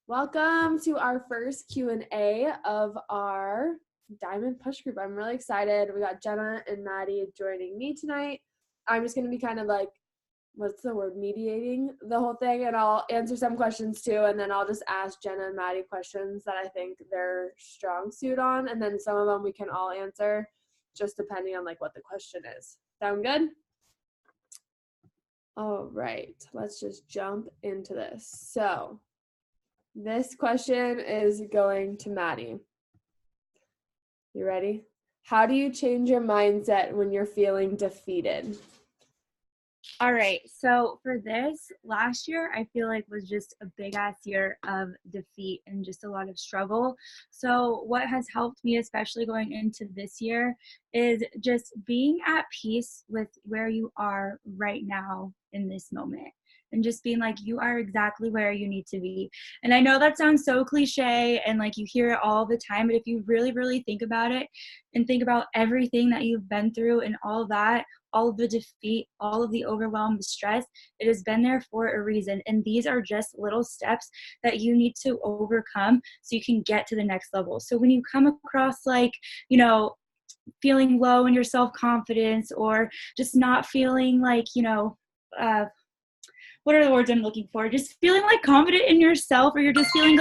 Welcome to our first Q&A of our Diamond Push Group. I'm really excited. We got Jenna and Maddie joining me tonight. I'm just going to be kind of like, mediating the whole thing, and I'll answer some questions too, and then I'll just ask Jenna and Maddie questions that I think they're strong suit on, and then some of them we can all answer just depending on like what the question is. Sound good? All right, let's just jump into this. So this question is going to Maddie. You ready? How do you change your mindset when you're feeling defeated? All right. So for this, last year, I feel like was just a big ass year of defeat and just a lot of struggle. So what has helped me, especially going into this year, is just being at peace with where you are right now in this moment. And just being like, you are exactly where you need to be. And I know that sounds so cliche and like you hear it all the time, but if you really, really think about it and think about everything that you've been through and all that, all of the defeat, all of the overwhelm, the stress, it has been there for a reason. And these are just little steps that you need to overcome so you can get to the next level. So when you come across like, feeling low in your self-confidence or just not feeling like, what are the words I'm looking for? Just feeling like confident in yourself, or you're just feeling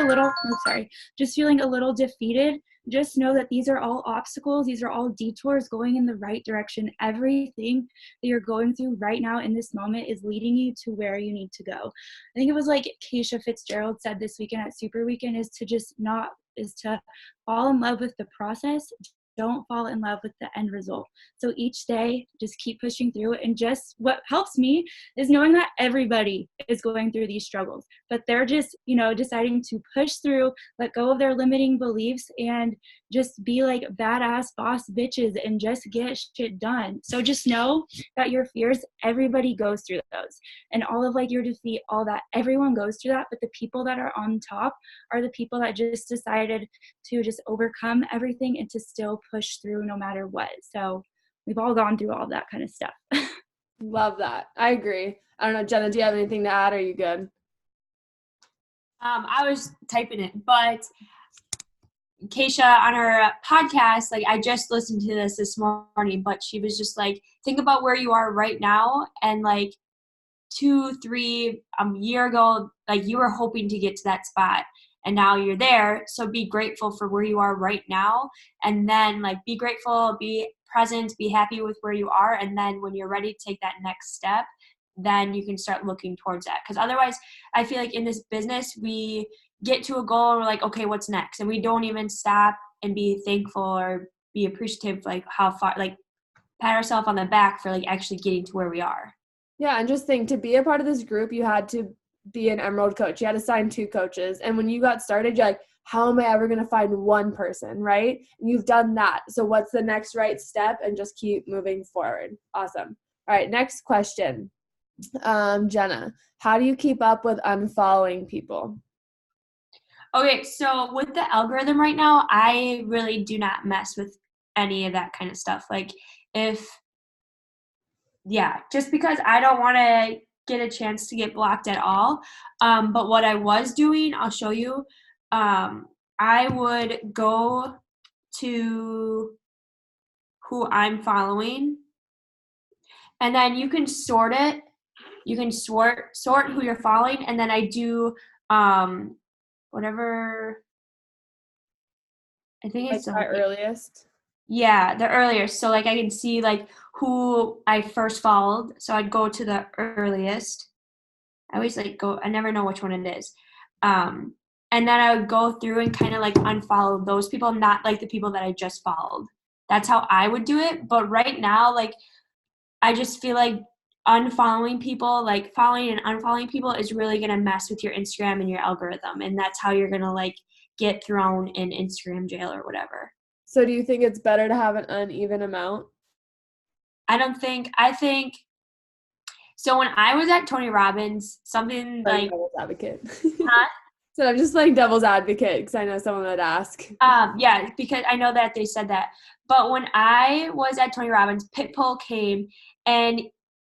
just feeling a little defeated. Just know that these are all obstacles. These are all detours going in the right direction. Everything that you're going through right now in this moment is leading you to where you need to go. I think it was like Keisha Fitzgerald said this weekend at Super Weekend is to fall in love with the process. Don't fall in love with the end result. So each day, just keep pushing through it. And just what helps me is knowing that everybody is going through these struggles, but they're just, deciding to push through, let go of their limiting beliefs, and just be like badass boss bitches and just get shit done. So just know that your fears, everybody goes through those. And all of like your defeat, all that, everyone goes through that. But the people that are on top are the people that just decided to just overcome everything and to still push through no matter what. So we've all gone through all that kind of stuff. Love that. I agree. I don't know, Jenna, do you have anything to add? Are you good? I was typing it, but Keisha on her podcast, like I just listened to this morning, but she was just like, think about where you are right now, and like 2-3 year ago, like you were hoping to get to that spot and now you're there. So be grateful for where you are right now, and then like be grateful, be present, be happy with where you are, and then when you're ready to take that next step, then you can start looking towards that. Because otherwise, I feel like in this business, we get to a goal and we're like, okay, what's next? And we don't even stop and be thankful or be appreciative, like how far, like pat ourselves on the back for like actually getting to where we are. Yeah, and just think, to be a part of this group, you had to be an Emerald coach. You had to sign 2 coaches. And when you got started, you're like, how am I ever going to find one person, right? And you've done that. So what's the next right step? And just keep moving forward. Awesome. All right, next question. Jenna, how do you keep up with unfollowing people? Okay, so with the algorithm right now, I really do not mess with any of that kind of stuff. Like just because I don't want to get a chance to get blocked at all. But what I was doing, I'll show you. I would go to who I'm following, and then you can sort it. You can sort who you're following, and then I do whatever. I think it's like my earliest. Yeah, the earliest. So like I can see like who I first followed. So I'd go to the earliest. I always I never know which one it is. And then I would go through and kind of like unfollow those people, not like the people that I just followed. That's how I would do it. But right now, like I just feel like unfollowing people, like following and unfollowing people is really going to mess with your Instagram and your algorithm. And that's how you're going to like get thrown in Instagram jail or whatever. So do you think it's better to have an uneven amount? I think, so when I was at Tony Robbins, something like devil's advocate. So I'm just playing devil's advocate because I know someone would ask. Yeah, because I know that they said that. But when I was at Tony Robbins, Pitbull came and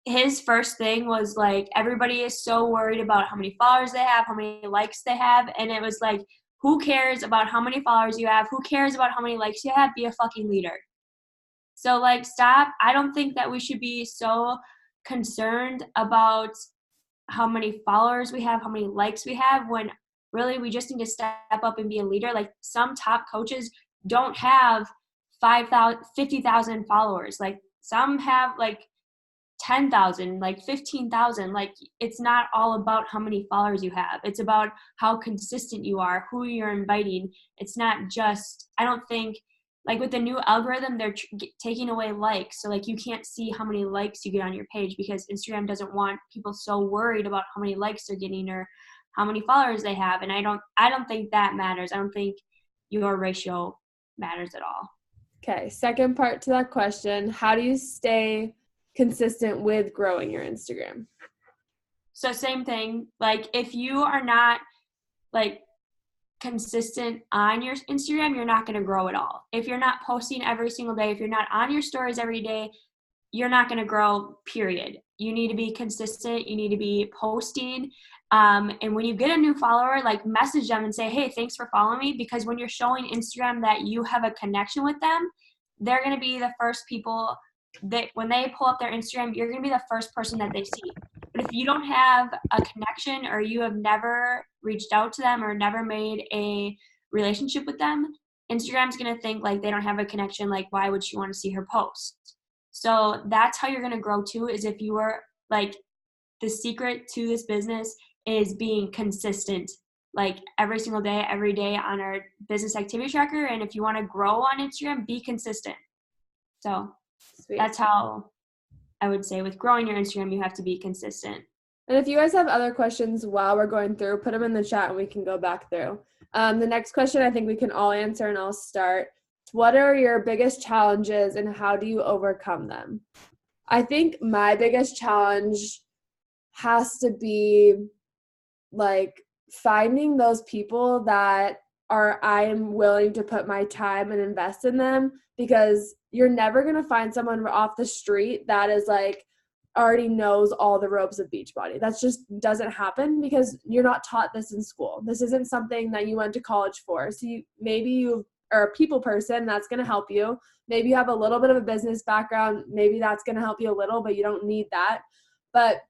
his first thing was like, everybody is so worried about how many followers they have, how many likes they have. And it was like, who cares about how many followers you have? Who cares about how many likes you have? Be a fucking leader. So like, stop. I don't think that we should be so concerned about how many followers we have, how many likes we have, when really we just need to step up and be a leader. Like, some top coaches don't have 5,000, 50,000 followers. Like, some have like 10,000, like 15,000. Like, it's not all about how many followers you have. It's about how consistent you are, who you're inviting. It's not just, I don't think, like with the new algorithm, they're taking away likes. So like, you can't see how many likes you get on your page because Instagram doesn't want people so worried about how many likes they're getting or how many followers they have. And I don't think that matters. I don't think your ratio matters at all. Okay, second part to that question, how do you stay consistent with growing your Instagram? So same thing, like if you are not like consistent on your Instagram, you're not going to grow at all. If you're not posting every single day, if you're not on your stories every day, you're not going to grow, period. You need to be consistent. You need to be posting. And when you get a new follower, like message them and say, hey, thanks for following me. Because when you're showing Instagram that you have a connection with them, they're going to be the first people that when they pull up their Instagram, you're going to be the first person that they see. But if you don't have a connection or you have never reached out to them or never made a relationship with them, Instagram's going to think like they don't have a connection. Like, why would she want to see her post? So that's how you're going to grow too, is if you are like, the secret to this business is being consistent, like every single day, every day on our business activity tracker. And if you want to grow on Instagram, be consistent. So Sweet. That's how I would say with growing your Instagram, you have to be consistent. And if you guys have other questions while we're going through, put them in the chat and we can go back through. The next question I think we can all answer, and I'll start. What are your biggest challenges and how do you overcome them? I think my biggest challenge has to be like finding those people that I am willing to put my time and invest in them, because you're never going to find someone off the street that is like already knows all the ropes of Beachbody. That just doesn't happen because you're not taught this in school. This isn't something that you went to college for. So maybe you are a people person, that's going to help you. Maybe you have a little bit of a business background. Maybe that's going to help you a little, but you don't need that. But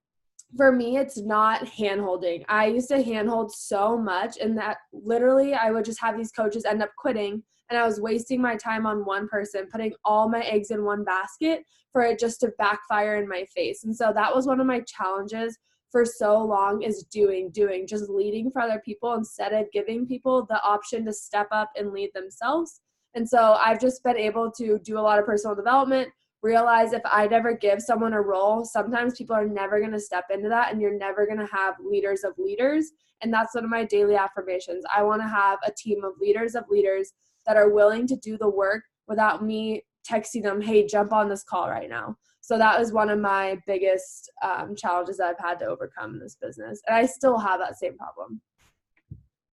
for me, it's not hand-holding. I used to handhold so much, and that literally I would just have these coaches end up quitting, and I was wasting my time on one person, putting all my eggs in one basket for it just to backfire in my face. And so that was one of my challenges for so long, is doing, just leading for other people instead of giving people the option to step up and lead themselves. And so I've just been able to do a lot of personal development, realize if I never give someone a role, sometimes people are never going to step into that, and you're never going to have leaders of leaders. And that's one of my daily affirmations. I want to have a team of leaders that are willing to do the work without me texting them, hey, jump on this call right now. So that was one of my biggest challenges that I've had to overcome in this business. And I still have that same problem.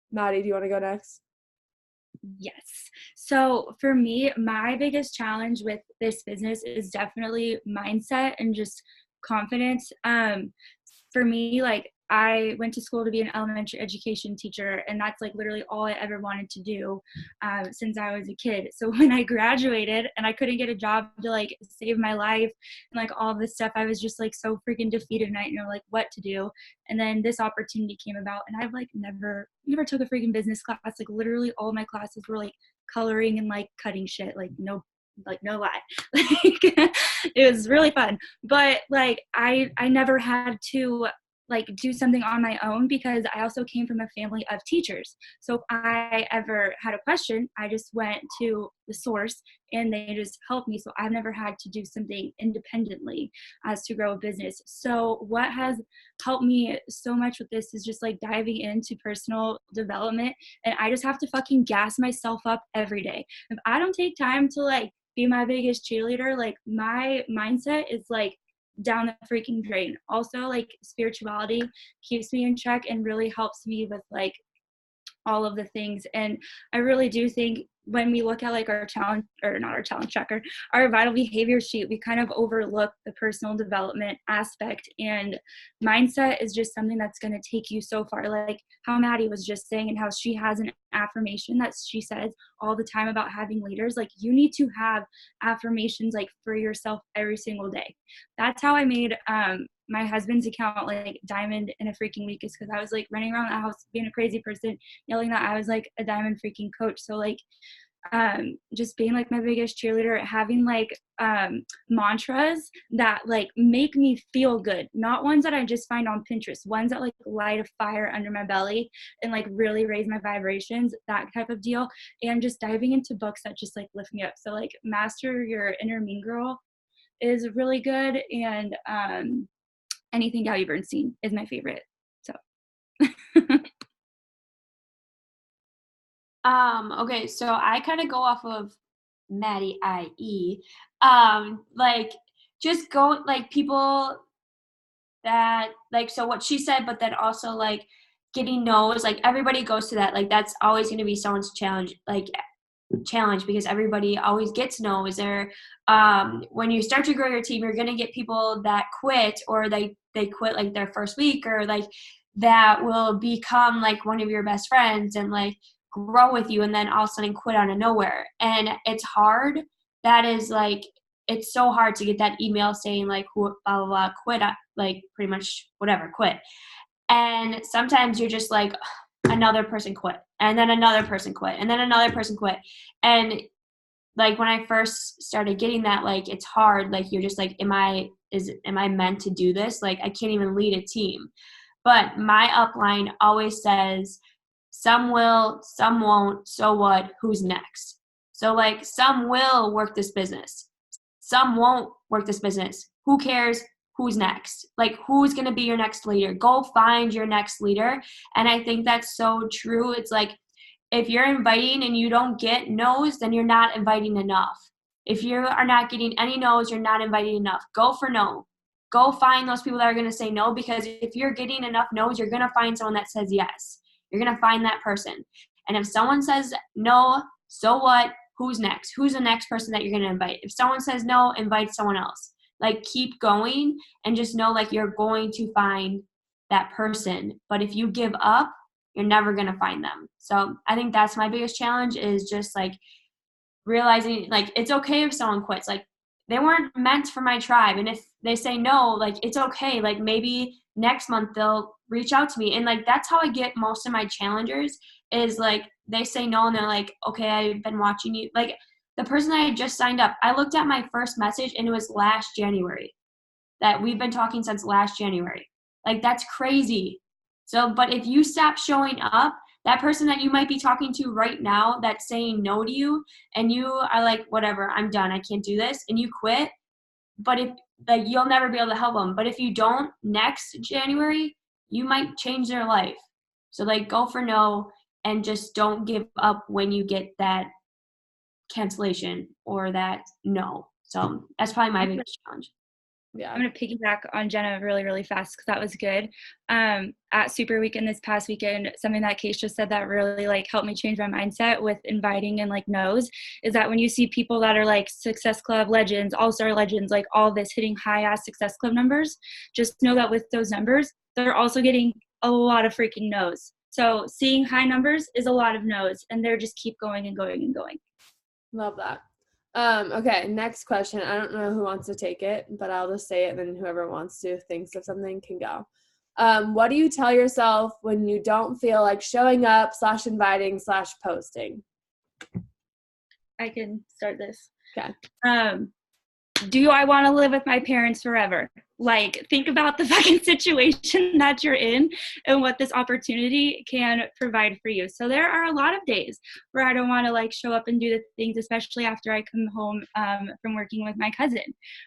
Maddie, do you want to go next? Yes. So for me, my biggest challenge with this business is definitely mindset and just confidence. For me, like, I went to school to be an elementary education teacher, and that's like literally all I ever wanted to do since I was a kid. So when I graduated and I couldn't get a job to like save my life and like all this stuff, I was just like so freaking defeated, and I didn't know like what to do. And then this opportunity came about, and I've like never took a freaking business class. Like literally all my classes were like coloring and like cutting shit. Like no lie. Like it was really fun. But like I never had to like do something on my own, because I also came from a family of teachers. So if I ever had a question, I just went to the source and they just helped me. So I've never had to do something independently as to grow a business. So what has helped me so much with this is just like diving into personal development, and I just have to fucking gas myself up every day. If I don't take time to like be my biggest cheerleader, like my mindset is like down the freaking drain. Also, like spirituality keeps me in check and really helps me with like all of the things. And I really do think when we look at like our challenge, or not our challenge tracker, our vital behavior sheet, we kind of overlook the personal development aspect, and mindset is just something that's going to take you so far. Like how Maddie was just saying, and how she has an affirmation that she says all the time about having leaders. Like you need to have affirmations like for yourself every single day. That's how I made my husband's account like diamond in a freaking week, is because I was like running around the house being a crazy person, yelling that I was like a diamond freaking coach. So like just being like my biggest cheerleader, having like mantras that like make me feel good, not ones that I just find on Pinterest, ones that like light a fire under my belly and like really raise my vibrations, that type of deal. And just diving into books that just like lift me up. So like Master Your Inner Mean Girl is really good, and anything Gabby Bernstein is my favorite. So okay, so I kind of go off of Maddie IE. Like just go like people that like, so what she said, but then also like getting no's, like everybody goes to that. Like that's always going to be someone's challenge, because everybody always gets no's. Or when you start to grow your team, you're going to get people that quit, or they quit like their first week, or like that will become like one of your best friends and like grow with you, and then all of a sudden quit out of nowhere. And it's hard. That is like, it's so hard to get that email saying like who blah blah blah quit, like pretty much whatever, quit. And sometimes you're just like, another person quit, and then another person quit, and then another person quit. And like when I first started getting that, like it's hard. Like you're just like, am I meant to do this? Like I can't even lead a team. But my upline always says, some will, some won't, so what, who's next? So like some will work this business, some won't work this business. Who cares? Who's next? Like who's going to be your next leader? Go find your next leader. And I think that's so true. It's like, if you're inviting and you don't get no's, then you're not inviting enough. If you are not getting any no's, you're not inviting enough. Go for no. Go find those people that are going to say no, because if you're getting enough no's, you're going to find someone that says yes. You're going to find that person. And if someone says no, so what? Who's next? Who's the next person that you're going to invite? If someone says no, invite someone else. Like keep going, and just know like you're going to find that person. But if you give up, you're never going to find them. So I think that's my biggest challenge, is just like realizing like it's okay if someone quits. Like they weren't meant for my tribe. And if they say no, like it's okay. Like maybe next month they'll reach out to me. And like that's how I get most of my challengers, is like they say no and they're like, okay, I've been watching you. Like the person that I just signed up, I looked at my first message and it was last January, that we've been talking since last January. Like that's crazy. So, but if you stop showing up, that person that you might be talking to right now that's saying no to you, and you are like, whatever, I'm done, I can't do this, and you quit, but if like you'll never be able to help them. But if you don't, next January, you might change their life. So like go for no, and just don't give up when you get that cancellation or that no. So that's probably my biggest challenge. Yeah, I'm going to piggyback on Jenna really, really fast, because that was good. At Super Weekend this past weekend, something that Keisha said that really like helped me change my mindset with inviting and like no's, is that when you see people that are like Success Club legends, All-Star legends, like all this hitting high ass Success Club numbers, just know that with those numbers, they're also getting a lot of freaking no's. So seeing high numbers is a lot of no's, and they're just keep going and going and going. Love that. Okay, next question. I don't know who wants to take it, but I'll just say it, and then whoever wants to thinks of something can go. What do you tell yourself when you don't feel like showing up / inviting / posting? I can start this. Okay. Do I want to live with my parents forever? Like, think about the fucking situation that you're in and what this opportunity can provide for you. So there are a lot of days where I don't want to like show up and do the things, especially after I come home from working with my cousin.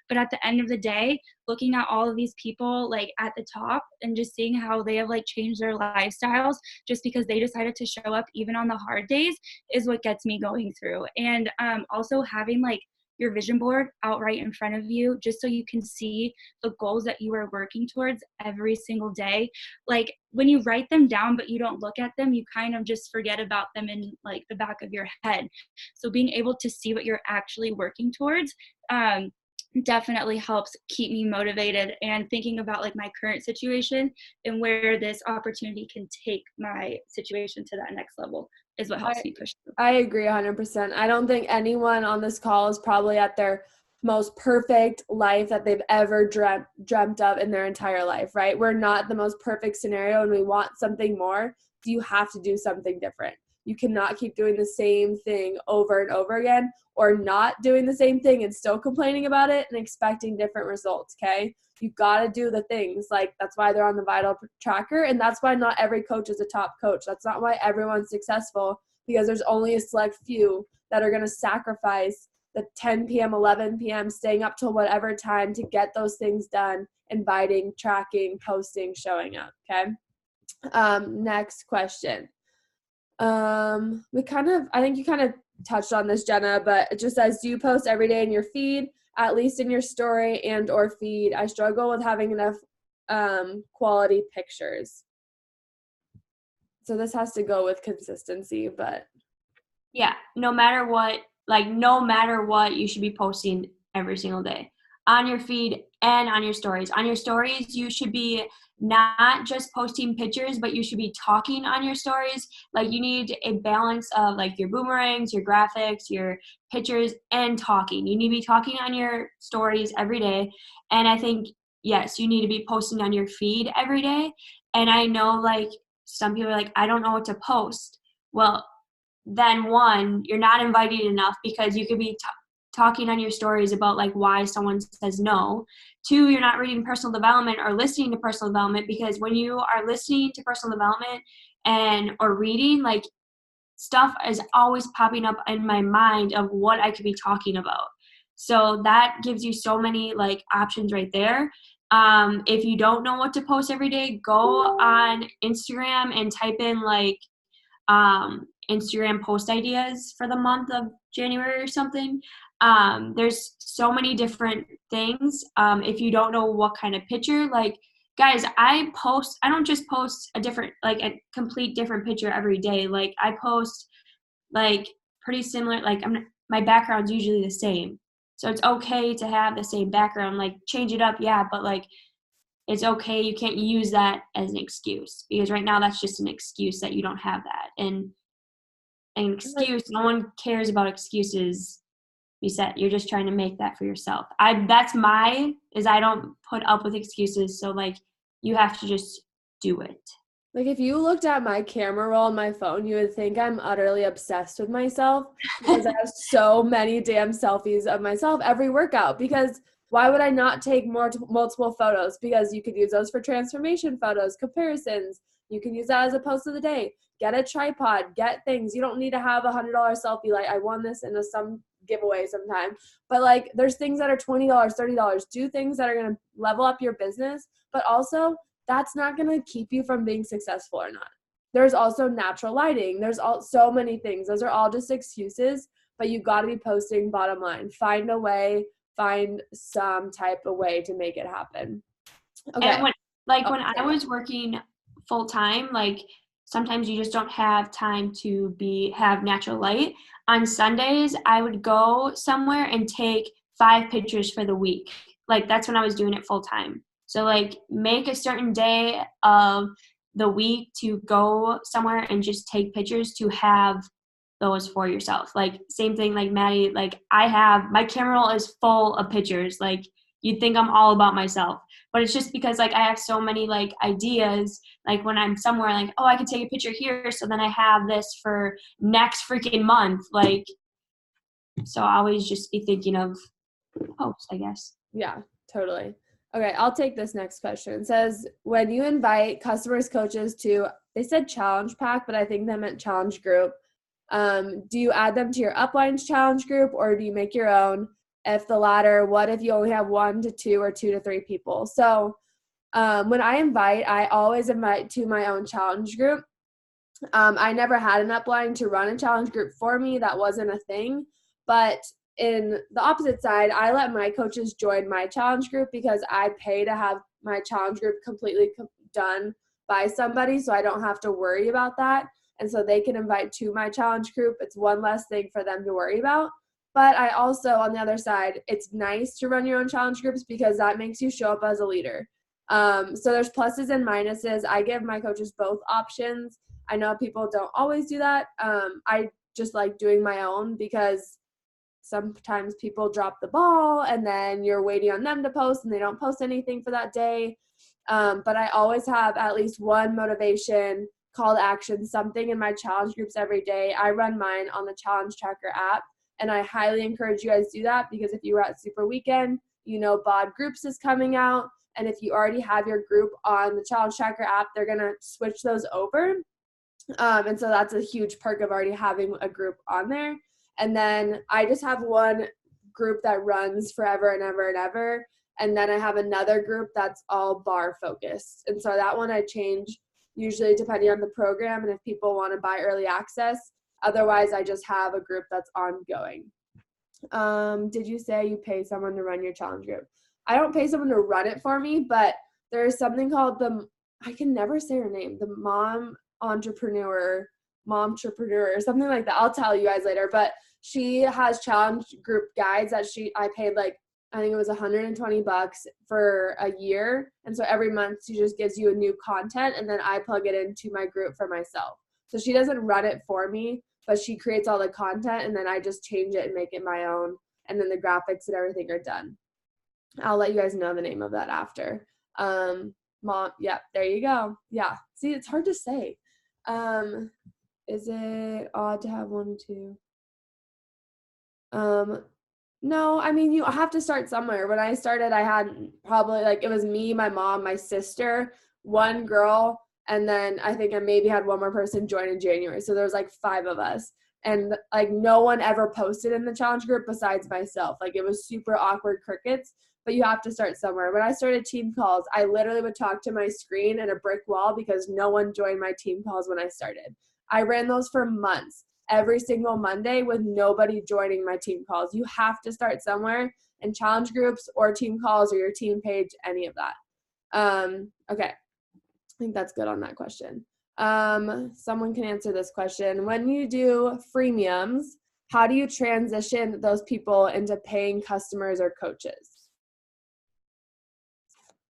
But at the end of the day, looking at all of these people like at the top and just seeing how they have like changed their lifestyles just because they decided to show up even on the hard days is what gets me going through. And also having like your vision board out right in front of you, just so you can see the goals that you are working towards every single day. Like when you write them down but you don't look at them, you kind of just forget about them in like the back of your head. So being able to see what you're actually working towards definitely helps keep me motivated and thinking about like my current situation and where this opportunity can take my situation to that next level is what helps me push through. I agree 100%. I don't think anyone on this call is probably at their most perfect life that they've ever dreamt of in their entire life, right? We're not the most perfect scenario and we want something more. So you have to do something different. You cannot keep doing the same thing over and over again, or not doing the same thing and still complaining about it and expecting different results, okay? You got to do the things. Like, that's why they're on the Vital Tracker, and that's why not every coach is a top coach. That's not why everyone's successful, because there's only a select few that are going to sacrifice the 10 p.m., 11 p.m., staying up till whatever time to get those things done, inviting, tracking, posting, showing up, okay? Next question. I think you kind of touched on this, Jenna, but it just says, do you post every day in your feed, at least in your story and or feed? I struggle with having enough quality pictures. So this has to go with consistency, but yeah, no matter what, you should be posting every single day on your feed and on your stories. On your stories, you should be not just posting pictures, but you should be talking on your stories. Like, you need a balance of like your boomerangs, your graphics, your pictures, and talking. You need to be talking on your stories every day. And I think, yes, you need to be posting on your feed every day. And I know like some people are like, I don't know what to post. Well, then one, you're not invited enough, because you could be talking on your stories about like why someone says no. Two, you're not reading personal development or listening to personal development, because when you are listening to personal development or reading, like, stuff is always popping up in my mind of what I could be talking about. So that gives you so many like options right there. If you don't know what to post every day, go on Instagram and type in like Instagram post ideas for the month of January or something. There's so many different things. If you don't know what kind of picture, like, guys, I don't just post a complete different picture every day. Like, I post like pretty similar, like my background's usually the same. So it's okay to have the same background, like change it up. Yeah. But like, it's okay. You can't use that as an excuse, because right now that's just an excuse that you don't have that. And an excuse, no one cares about excuses. You're just trying to make that for yourself. I don't put up with excuses. So like, you have to just do it. Like, if you looked at my camera roll on my phone, you would think I'm utterly obsessed with myself, because I have so many damn selfies of myself every workout. Because why would I not take multiple photos? Because you could use those for transformation photos, comparisons. You can use that as a post of the day. Get a tripod, get things. You don't need to have $100 selfie. Like, I won this in some giveaway sometime. But like, there's things that are $20, $30. Do things that are going to level up your business, but also that's not going to keep you from being successful or not. There's also natural lighting. There's so many things. Those are all just excuses, but you got to be posting, bottom line. Find a way, find some type of way to make it happen. Okay. And when I was working full time, like, sometimes you just don't have time to have natural light. On Sundays, I would go somewhere and take 5 pictures for the week. Like, that's when I was doing it full time. So like, make a certain day of the week to go somewhere and just take pictures, to have those for yourself. Like, same thing, like Maddie, like, my camera roll is full of pictures. Like, you'd think I'm all about myself, but it's just because like I have so many like ideas. Like, when I'm somewhere, like, oh, I could take a picture here, so then I have this for next freaking month. Like, so I always just be thinking of posts, I guess. Yeah, totally. Okay, I'll take this next question. It says, when you invite customers, coaches to, they said challenge pack, but I think they meant challenge group. Do you add them to your uplines challenge group, or do you make your own? If the latter, what if you only have 1 to 2 or 2 to 3 people? So when I always invite to my own challenge group. I never had an upline to run a challenge group for me. That wasn't a thing. But in the opposite side, I let my coaches join my challenge group because I pay to have my challenge group completely done by somebody, so I don't have to worry about that. And so they can invite to my challenge group. It's one less thing for them to worry about. But I also, on the other side, it's nice to run your own challenge groups because that makes you show up as a leader. So there's pluses and minuses. I give my coaches both options. I know people don't always do that. I just like doing my own because sometimes people drop the ball and then you're waiting on them to post and they don't post anything for that day. But I always have at least one motivation, call to action, something in my challenge groups every day. I run mine on the Challenge Tracker app, and I highly encourage you guys to do that because if you were at Super Weekend, you know BOD Groups is coming out. And if you already have your group on the Challenge Tracker app, they're going to switch those over. And so that's a huge perk of already having a group on there. And then I just have one group that runs forever and ever and ever. And then I have another group that's all bar focused. And so that one I change usually depending on the program and if people want to buy early access. Otherwise, I just have a group that's ongoing. Did you say you pay someone to run your challenge group? I don't pay someone to run it for me, but there's something called I can never say her name, the Mom Entrepreneur, something like that. I'll tell you guys later. But she has challenge group guides that I paid I think it was $120 for a year. And so every month she just gives you a new content and then I plug it into my group for myself. So she doesn't run it for me, but she creates all the content and then I just change it and make it my own. And then the graphics and everything are done. I'll let you guys know the name of that after. Mom, yeah, there you go. Yeah. See, it's hard to say. Is it odd to have one, two? No, I mean, you have to start somewhere. When I started, I had probably it was me, my mom, my sister, one girl, and then I think I maybe had one more person join in January. So there was 5 of us. And no one ever posted in the challenge group besides myself. It was super awkward crickets, but you have to start somewhere. When I started team calls, I literally would talk to my screen and a brick wall because no one joined my team calls when I started. I ran those for months, every single Monday with nobody joining my team calls. You have to start somewhere, in challenge groups or team calls or your team page, any of that. Okay. I think that's good on that question. Someone can answer this question. When you do freemiums, how do you transition those people into paying customers or coaches?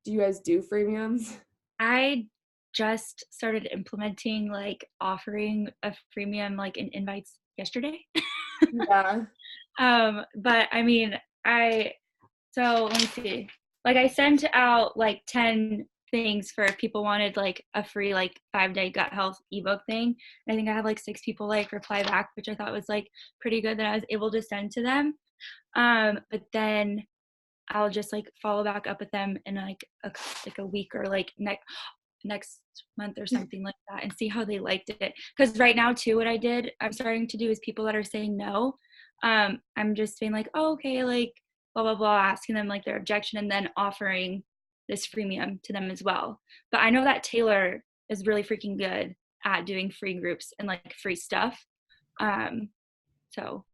Do you guys do freemiums? I just started implementing offering a freemium in invites yesterday. Yeah. But I mean, so let me see. I sent out 10 things for if people wanted a free 5-day gut health ebook thing. And I think I had 6 people reply back, which I thought was pretty good that I was able to send to them. But then I'll just follow back up with them in a week or next month or something like that and see how they liked it. Because right now too, what I'm starting to do is people that are saying no, I'm just saying oh, okay, blah blah blah, asking them their objection and then offering this freemium to them as well. But I know that Taylor is really freaking good at doing free groups and free stuff. So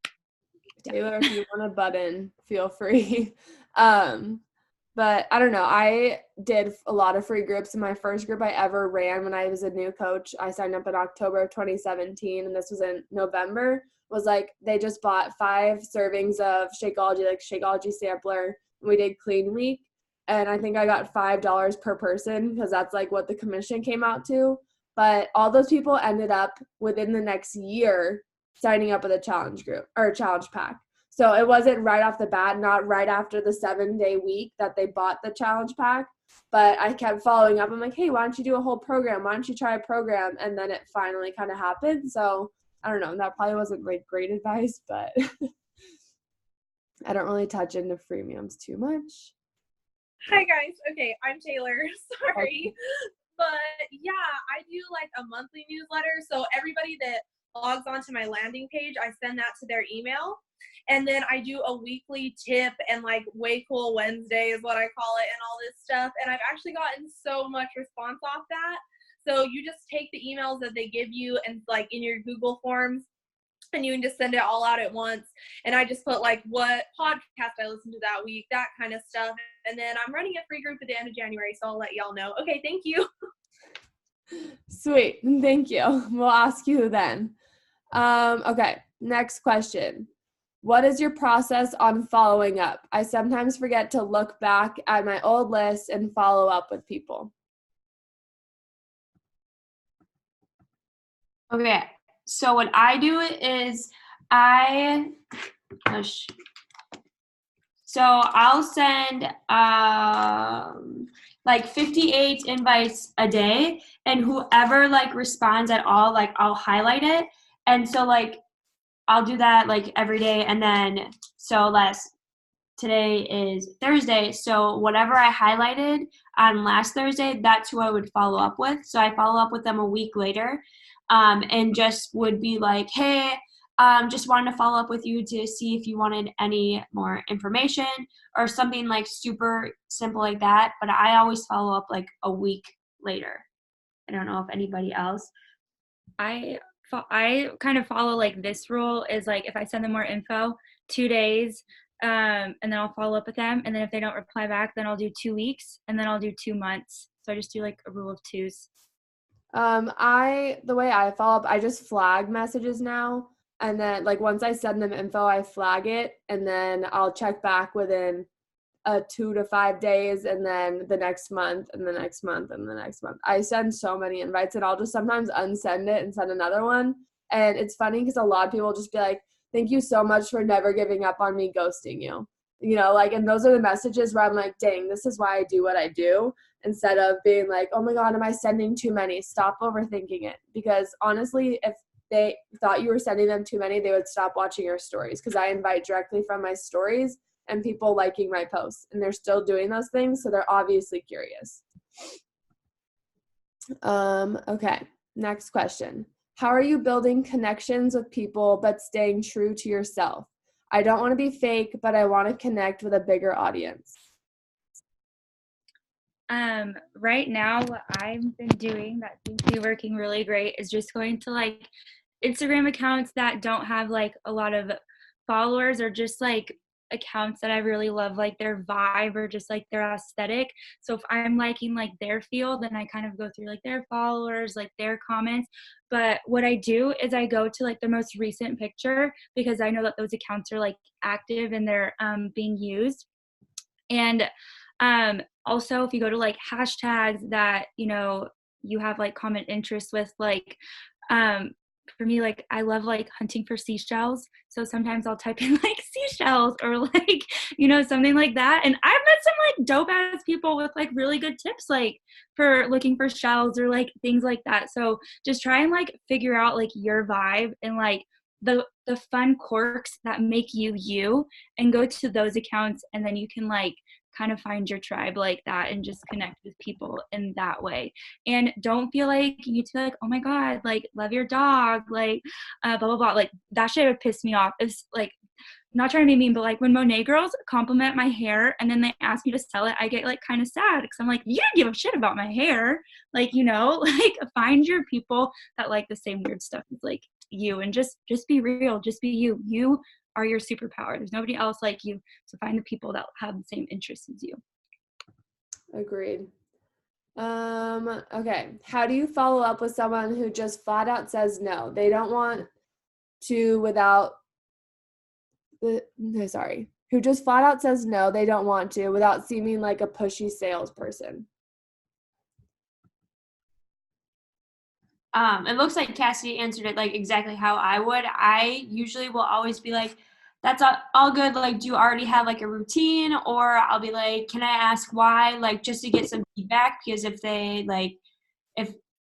Taylor, if you want a button, feel free. But I don't know. I did a lot of free groups. In my first group I ever ran when I was a new coach, I signed up in October of 2017, and this was in November, was they just bought 5 servings of Shakeology, Shakeology sampler, and we did clean week. And I think I got $5 per person because that's what the commission came out to. But all those people ended up within the next year signing up with a challenge group or a challenge pack. So it wasn't right off the bat, not right after the 7-day week that they bought the challenge pack. But I kept following up. I'm hey, why don't you do a whole program? Why don't you try a program? And then it finally kind of happened. So I don't know. That probably wasn't great advice, but I don't really touch into freemiums too much. Hi guys. Okay, I'm Taylor. Sorry. But yeah, I do a monthly newsletter. So everybody that logs onto my landing page, I send that to their email. And then I do a weekly tip and Way Cool Wednesday is what I call it and all this stuff. And I've actually gotten so much response off that. So you just take the emails that they give you and in your Google Forms, and you can just send it all out at once. And I just put like what podcast I listened to that week, that kind of stuff. And then I'm running a free group at the end of January, so I'll let y'all know. Okay, thank you. Sweet. Thank you. We'll ask you then. Okay, next question. What is your process on following up? I sometimes forget to look back at my old list and follow up with people. Okay, so what I do is so I'll send like 58 invites a day, and whoever like responds at all, like I'll highlight it. And so like I'll do that like every day, and then today is Thursday, so whatever I highlighted on last Thursday, that's who I would follow up with. So I follow up with them a week later, and just would be like, hey, just wanted to follow up with you to see if you wanted any more information or something like super simple like that. But I always follow up like a week later. I don't know if anybody else. I kind of follow like this rule is like if I send them more info, 2 days, and then I'll follow up with them. And then if they don't reply back, then I'll do 2 weeks, and then I'll do 2 months. So I just do like a rule of 2s. The way I follow up, I just flag messages now. And then like once I send them info, I flag it, and then I'll check back within 2 to 5 days, and then the next month, and the next month, and the next month. I send so many invites, and I'll just sometimes unsend it and send another one. And it's funny because a lot of people just be like, thank you so much for never giving up on me, ghosting you. You know, like, and those are the messages where I'm like, dang, this is why I do what I do, instead of being like, oh my God, am I sending too many? Stop overthinking it. Because honestly, if they thought you were sending them too many, they would stop watching your stories, because I invite directly from my stories and people liking my posts, and they're still doing those things, so they're obviously curious. Okay, next question. How are you building connections with people but staying true to yourself? I don't want to be fake, but I want to connect with a bigger audience. Right now, what I've been doing that seems to be working really great is just going to like Instagram accounts that don't have like a lot of followers, or just like accounts that I really love, like their vibe or just like their aesthetic. So if I'm liking like their feel, then I kind of go through like their followers, like their comments. But what I do is I go to like the most recent picture, because I know that those accounts are like active and they're being used. And also if you go to like hashtags that, you know, you have like common interests with, like for me, like I love like hunting for seashells, so sometimes I'll type in like seashells or like, you know, something like that. And I've met some like dope ass people with like really good tips like for looking for shells or like things like that. So just try and like figure out like your vibe and like the fun quirks that make you you, and go to those accounts, and then you can like kind of find your tribe like that and just connect with people in that way. And don't feel like you need to be like, oh my God, like love your dog, like blah blah blah. Like that shit would piss me off. It's like, not trying to be mean, but like when Monet girls compliment my hair and then they ask me to sell it, I get like kind of sad, because I'm like, you don't give a shit about my hair, like, you know, like find your people that like the same weird stuff as like you, and just be real, just be you are your superpower. There's nobody else like you. So find the people that have the same interests as you. Agreed. Okay. How do you follow up with someone who just flat out says no? They don't want to who just flat out says no, they don't want to, without seeming like a pushy salesperson. It looks like Cassidy answered it like exactly how I would. I usually will always be like, that's all good. Like, do you already have like a routine? Or I'll be like, can I ask why? Like, just to get some feedback, because if they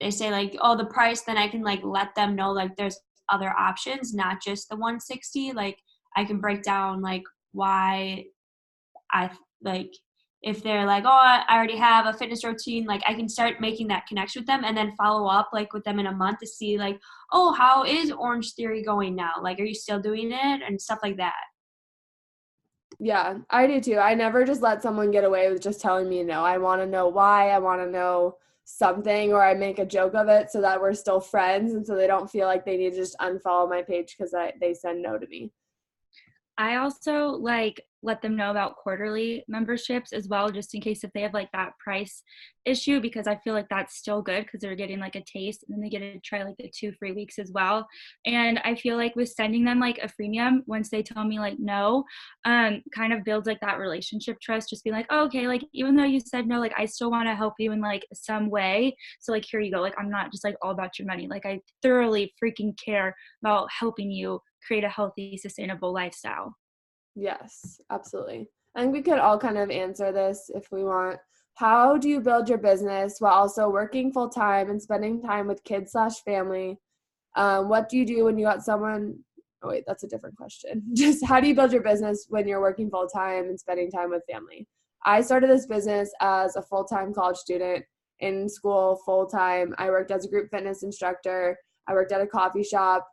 say like, oh, the price, then I can like let them know like there's other options, not just the 160. Like I can break down like why I like, if they're like, oh, I already have a fitness routine, like I can start making that connection with them, and then follow up like with them in a month to see like, oh, how is Orange Theory going now? Like, are you still doing it? And stuff like that. Yeah, I do too. I never just let someone get away with just telling me no. I want to know why. I want to know something, or I make a joke of it so that we're still friends, and so they don't feel like they need to just unfollow my page because they said no to me. I also like let them know about quarterly memberships as well, just in case if they have like that price issue, because I feel like that's still good because they're getting like a taste, and then they get to try like the 2 free weeks as well. And I feel like with sending them like a freemium, once they tell me like no, kind of builds like that relationship trust, just being like, oh, okay, like even though you said no, like I still want to help you in like some way. So like, here you go. Like, I'm not just like all about your money. Like I thoroughly freaking care about helping you create a healthy, sustainable lifestyle. Yes, absolutely. I think we could all kind of answer this if we want. How do you build your business while also working full time and spending time with kids/family? What do you do when you got someone? Oh wait, that's a different question. Just how do you build your business when you're working full time and spending time with family? I started this business as a full-time college student in school full time. I worked as a group fitness instructor. I worked at a coffee shop,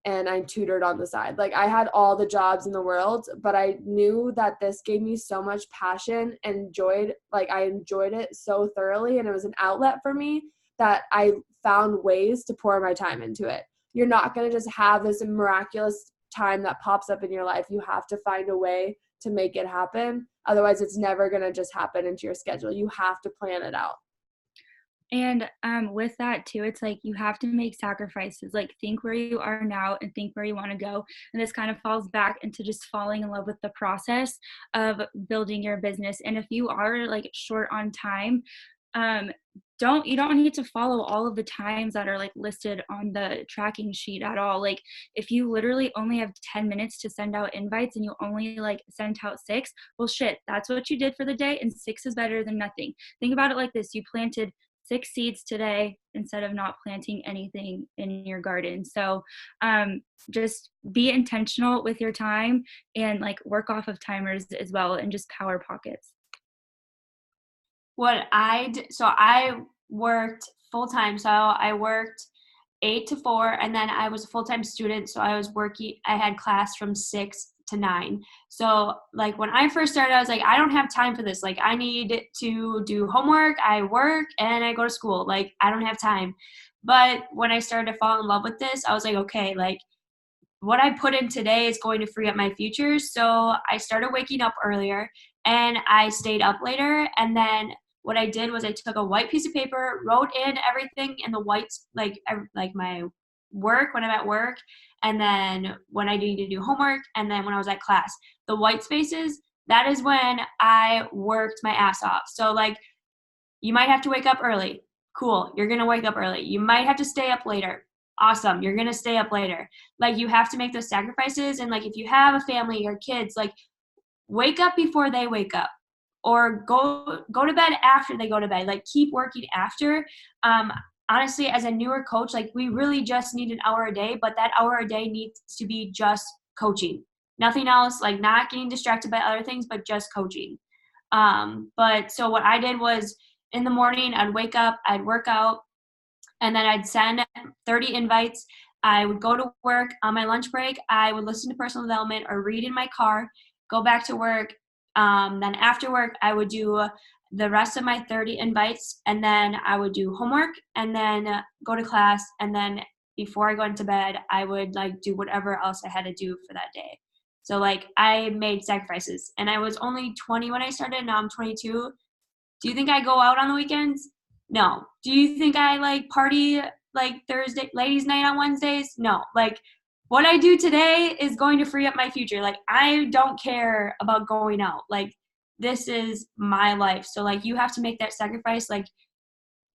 and I tutored on the side. Like I had all the jobs in the world, but I knew that this gave me so much passion and I enjoyed it so thoroughly, and it was an outlet for me that I found ways to pour my time into it. You're not going to just have this miraculous time that pops up in your life. You have to find a way to make it happen. Otherwise, it's never going to just happen into your schedule. You have to plan it out. And with that too, it's like you have to make sacrifices. Like think where you are now and think where you want to go. And this kind of falls back into just falling in love with the process of building your business. And if you are like short on time, you don't need to follow all of the times that are like listed on the tracking sheet at all. Like if you literally only have 10 minutes to send out invites and you only like sent out 6, well shit, that's what you did for the day, and 6 is better than nothing. Think about it like this: you planted 6 seeds today instead of not planting anything in your garden. So just be intentional with your time and like work off of timers as well, and just power pockets. So I worked full time. So I worked 8 to 4, and then I was a full time student. So I had class from 6 to 9. So like when I first started, I was like, I don't have time for this. Like I need to do homework, I work, and I go to school. Like I don't have time. But when I started to fall in love with this, I was like, okay, like what I put in today is going to free up my future. So I started waking up earlier and I stayed up later. And then what I did was I took a white piece of paper, wrote in everything in the whites, like my work when I'm at work, and then when I need to do homework, and then when I was at class. The white spaces, that is when I worked my ass off. So like you might have to wake up early. Cool, you're going to wake up early. You might have to stay up later. Awesome, you're going to stay up later. Like you have to make those sacrifices. And like if you have a family or kids, like wake up before they wake up, or go to bed after they go to bed. Like keep working after. Honestly, as a newer coach, like we really just need an hour a day, but that hour a day needs to be just coaching. Nothing else, like not getting distracted by other things, but just coaching. But so what I did was in the morning, I'd wake up, I'd work out, and then I'd send 30 invites. I would go to work. On my lunch break, I would listen to personal development or read in my car, go back to work. Then after work, I would do the rest of my 30 invites, and then I would do homework, and then go to class, and then before I go into bed, I would like do whatever else I had to do for that day. So like I made sacrifices, and I was only 20 when I started. Now I'm 22. Do you think I go out on the weekends? No. Do you think I like party like Thursday, ladies' night on Wednesdays? No. Like what I do today is going to free up my future. Like I don't care about going out. Like this is my life. So like you have to make that sacrifice. Like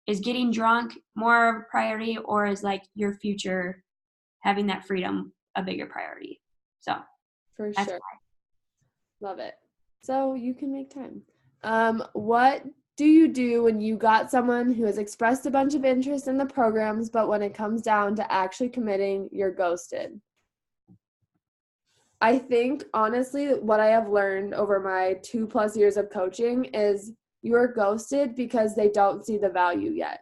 is getting drunk more of a priority, or is like your future, having that freedom, a bigger priority? So for sure. Love it. So you can make time. What do you do when you got someone who has expressed a bunch of interest in the programs, but when it comes down to actually committing, you're ghosted? I think, honestly, what I have learned over my 2+ years of coaching is you are ghosted because they don't see the value yet.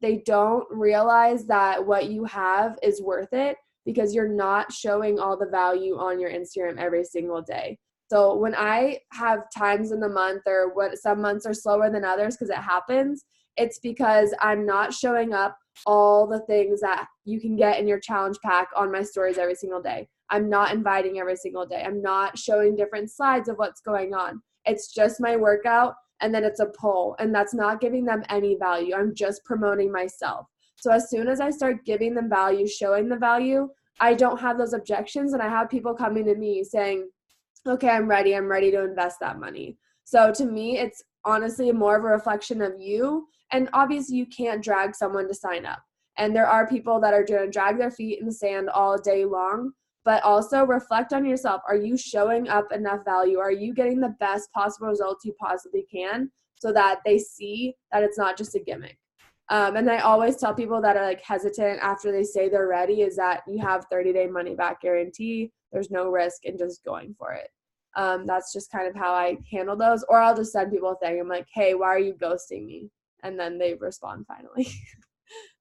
They don't realize that what you have is worth it because you're not showing all the value on your Instagram every single day. So when I have times in the month, or what some months are slower than others because it happens, It's because I'm not showing up all the things that you can get in your challenge pack on my stories every single day. I'm not inviting every single day. I'm not showing different slides of what's going on. It's just my workout, and then it's a poll, and that's not giving them any value. I'm just promoting myself. So as soon as I start giving them value, showing the value, I don't have those objections, and I have people coming to me saying, okay, I'm ready to invest that money. So to me, it's honestly more of a reflection of you. And obviously you can't drag someone to sign up. And there are people that are going to drag their feet in the sand all day long, but also reflect on yourself. Are you showing up enough value? Are you getting the best possible results you possibly can so that they see that it's not just a gimmick? And I always tell people that are like hesitant after they say they're ready is that you have 30-day money back guarantee. There's no risk in just going for it. That's just kind of how I handle those. Or I'll just send people a thing. I'm like, hey, why are you ghosting me? And then they respond finally.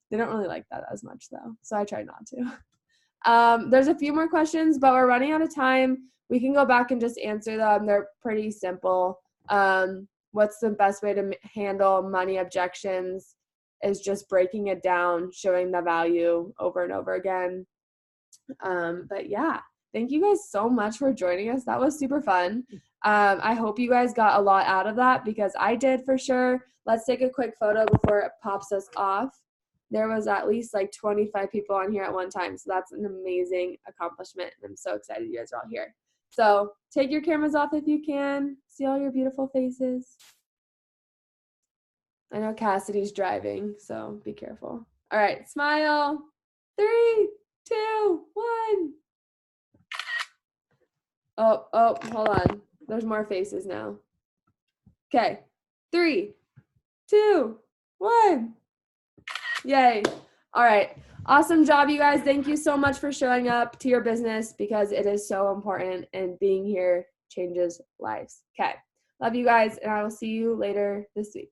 They don't really like that as much though. So I try not to. There's a few more questions, but we're running out of time. We can go back and just answer them. They're pretty simple. What's the best way to handle money objections? Is just breaking it down, showing the value over and over again. But yeah, thank you guys so much for joining us. That was super fun. I hope you guys got a lot out of that because I did for sure. Let's take a quick photo before it pops us off. There was at least like 25 people on here at one time. So that's an amazing accomplishment. And I'm so excited you guys are all here. So take your cameras off if you can. See all your beautiful faces. I know Cassidy's driving, so be careful. All right, smile. 3, 2, 1. Oh, hold on. There's more faces now. Okay, 3, 2, 1. Yay. All right. Awesome job, you guys. Thank you so much for showing up to your business because it is so important and being here changes lives. Okay. Love you guys, and I will see you later this week.